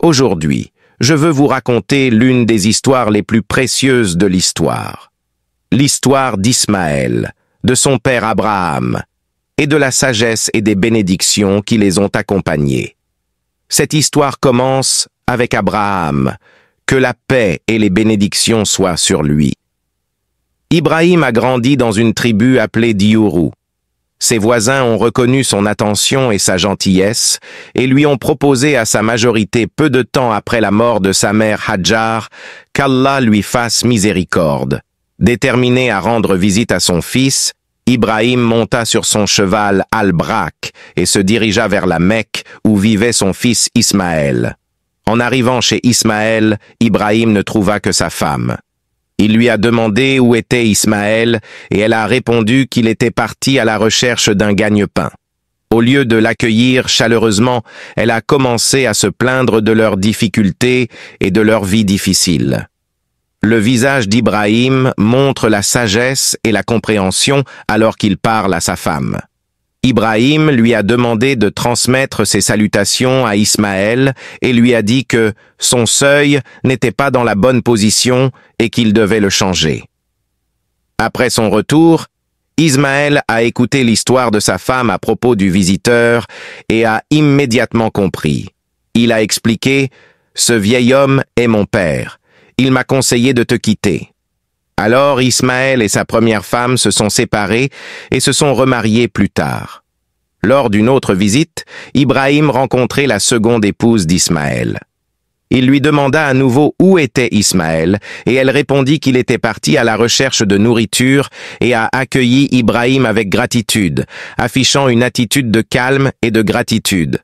Aujourd'hui, je veux vous raconter l'une des histoires les plus précieuses de l'histoire. L'histoire d'Ismaël, de son père Abraham, et de la sagesse et des bénédictions qui les ont accompagnés. Cette histoire commence avec Abraham, que la paix et les bénédictions soient sur lui. Ibrahim a grandi dans une tribu appelée Diourou. Ses voisins ont reconnu son attention et sa gentillesse et lui ont proposé à sa majorité peu de temps après la mort de sa mère Hadjar qu'Allah lui fasse miséricorde. Déterminé à rendre visite à son fils, Ibrahim monta sur son cheval Al-Brak et se dirigea vers la Mecque où vivait son fils Ismaël. En arrivant chez Ismaël, Ibrahim ne trouva que sa femme. Il lui a demandé où était Ismaël et elle a répondu qu'il était parti à la recherche d'un gagne-pain. Au lieu de l'accueillir chaleureusement, elle a commencé à se plaindre de leurs difficultés et de leur vie difficile. Le visage d'Ibrahim montre la sagesse et la compréhension alors qu'il parle à sa femme. Ibrahim lui a demandé de transmettre ses salutations à Ismaël et lui a dit que son seuil n'était pas dans la bonne position et qu'il devait le changer. Après son retour, Ismaël a écouté l'histoire de sa femme à propos du visiteur et a immédiatement compris. Il a expliqué « Ce vieil homme est mon père. Il m'a conseillé de te quitter. » Alors Ismaël et sa première femme se sont séparés et se sont remariés plus tard. Lors d'une autre visite, Ibrahim rencontrait la seconde épouse d'Ismaël. Il lui demanda à nouveau où était Ismaël et elle répondit qu'il était parti à la recherche de nourriture et a accueilli Ibrahim avec gratitude, affichant une attitude de calme et de gratitude.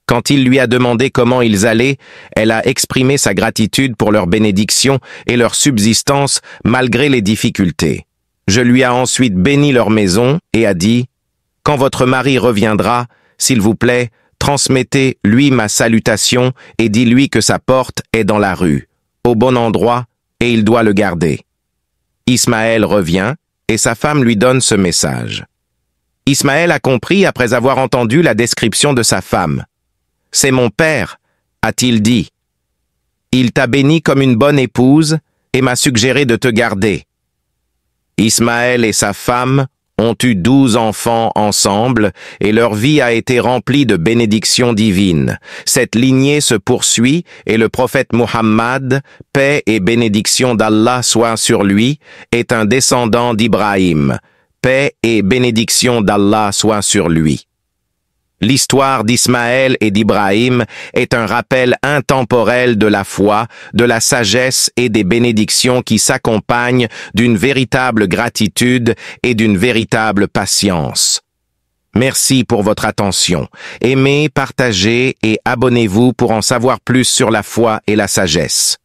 Quand il lui a demandé comment ils allaient, elle a exprimé sa gratitude pour leur bénédiction et leur subsistance malgré les difficultés. Je lui ai ensuite béni leur maison et a dit « Quand votre mari reviendra, s'il vous plaît, transmettez-lui ma salutation et dis-lui que sa porte est dans la rue, au bon endroit, et il doit le garder. » Ismaël revient et sa femme lui donne ce message. Ismaël a compris après avoir entendu la description de sa femme. « C'est mon père », a-t-il dit. « Il t'a béni comme une bonne épouse et m'a suggéré de te garder. » Ismaël et sa femme ont eu 12 enfants ensemble et leur vie a été remplie de bénédictions divines. Cette lignée se poursuit et le prophète Muhammad, paix et bénédiction d'Allah soient sur lui, est un descendant d'Ibrahim. Paix et bénédiction d'Allah soient sur lui. L'histoire d'Ismaël et d'Ibrahim est un rappel intemporel de la foi, de la sagesse et des bénédictions qui s'accompagnent d'une véritable gratitude et d'une véritable patience. Merci pour votre attention. Aimez, partagez et abonnez-vous pour en savoir plus sur la foi et la sagesse.